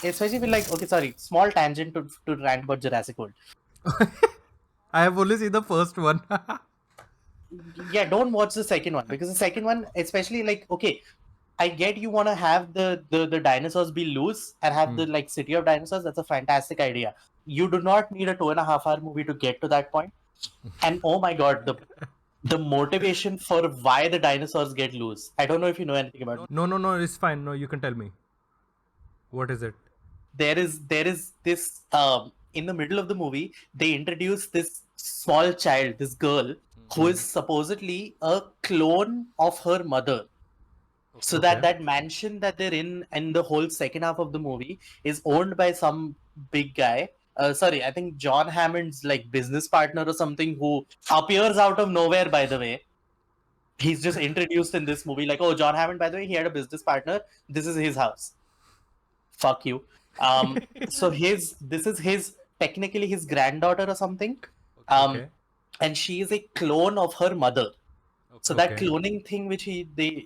especially with like, okay, sorry, small tangent to rant about Jurassic World. I have only seen the first one. Yeah, don't watch the second one because the second one, especially like, okay, I get you want to have the dinosaurs be loose and have the like city of dinosaurs. That's a fantastic idea. You do not need a 2.5 hour movie to get to that point. And oh my god, the motivation for why the dinosaurs get loose. I don't know if you know anything about it. No, it's fine. No, you can tell me. What is it? There is this in the middle of the movie they introduce this small child, this girl who is supposedly a clone of her mother. So Okay. that mansion that they're in and the whole second half of the movie is owned by some big guy. Sorry, I think John Hammond's like business partner or something who appears out of nowhere. By the way, he's just introduced in this movie like, oh, John Hammond. By the way, he had a business partner. This is his house. Fuck you. So this is his technically his granddaughter or something. Okay. And she is a clone of her mother. So that Okay. cloning thing which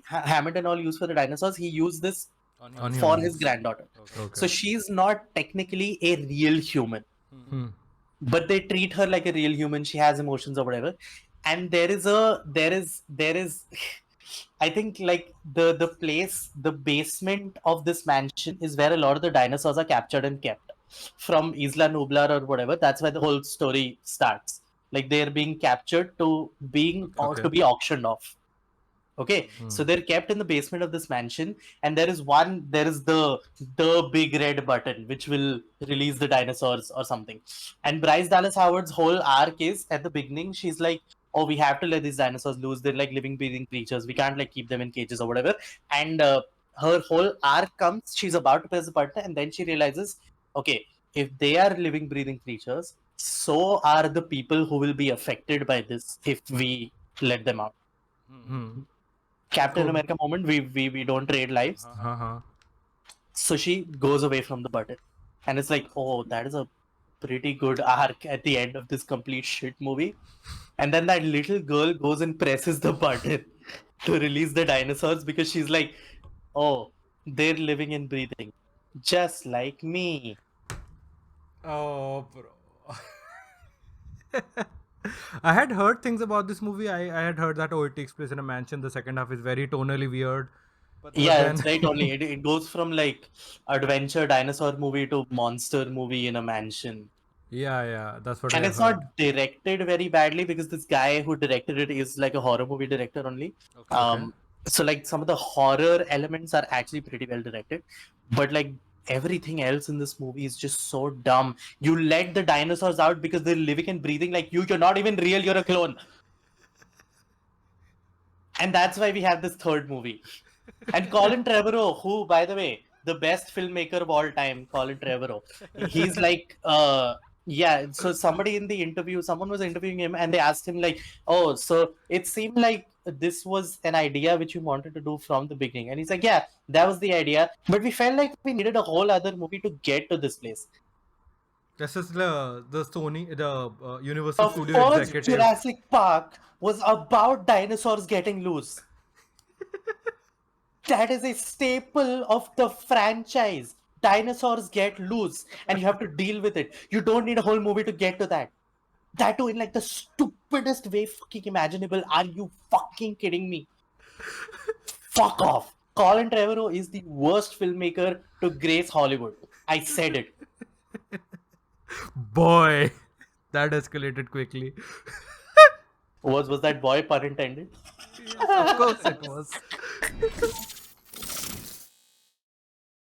Hammond and all use for the dinosaurs, he used this On for his humans. granddaughter. Okay. So she's not technically a real human, but they treat her like a real human. She has emotions or whatever. And there is I think like the place, the basement of this mansion is where a lot of the dinosaurs are captured and kept from Isla Nublar or whatever. That's where the whole story starts. Like they're being captured to Okay. to be auctioned off. Okay, so they're kept in the basement of this mansion, and there is the big red button which will release the dinosaurs or something. And Bryce Dallas Howard's whole arc is at the beginning, she's like, "Oh, we have to let these dinosaurs loose. They're like living, breathing creatures. We can't like keep them in cages or whatever." And her whole arc comes. She's about to press the button, and then she realizes, okay, if they are living, breathing creatures, so are the people who will be affected by this if we let them out. Captain Cool. America moment, we don't trade lives. Uh-huh. So she goes away from the button. And it's like, oh, that is a pretty good arc at the end of this complete shit movie. And then that little girl goes and presses the button to release the dinosaurs because she's like, oh, they're living and breathing. Just like me. Oh, bro. I had heard things about this movie. I had heard that it takes place in a mansion. The second half is very tonally weird. But Yeah, then that's right. Only it goes from like adventure dinosaur movie to monster movie in a mansion. yeah, that's what I And have it's not heard. directed very badly because this guy who directed it is like a horror movie director only. Okay. So like some of the horror elements are actually pretty well directed, but like everything else in this movie is just so dumb. You let the dinosaurs out because they're living and breathing like you. You're not even real. You're a clone. And that's why we have this third movie. And Colin Trevorrow, who, by the way, the best filmmaker of all time, Colin Trevorrow, he's like, yeah. So somebody in the interview, someone was interviewing him, and they asked him like, "Oh, so it seemed like this was an idea which you wanted to do from the beginning," and he's like, "Yeah, that was the idea, but we felt like we needed a whole other movie to get to this place." This is the Sony, the Universal The Studio first executive. Jurassic Park was about dinosaurs getting loose. That is a staple of the franchise. Dinosaurs get loose and you have to deal with it. You don't need a whole movie to get to that. That too in like the stupidest way fucking imaginable. Are you fucking kidding me? Fuck off. Colin Trevorrow is the worst filmmaker to grace Hollywood. I said it. Boy, that escalated quickly. Was that boy pun intended? Yes, of course it was.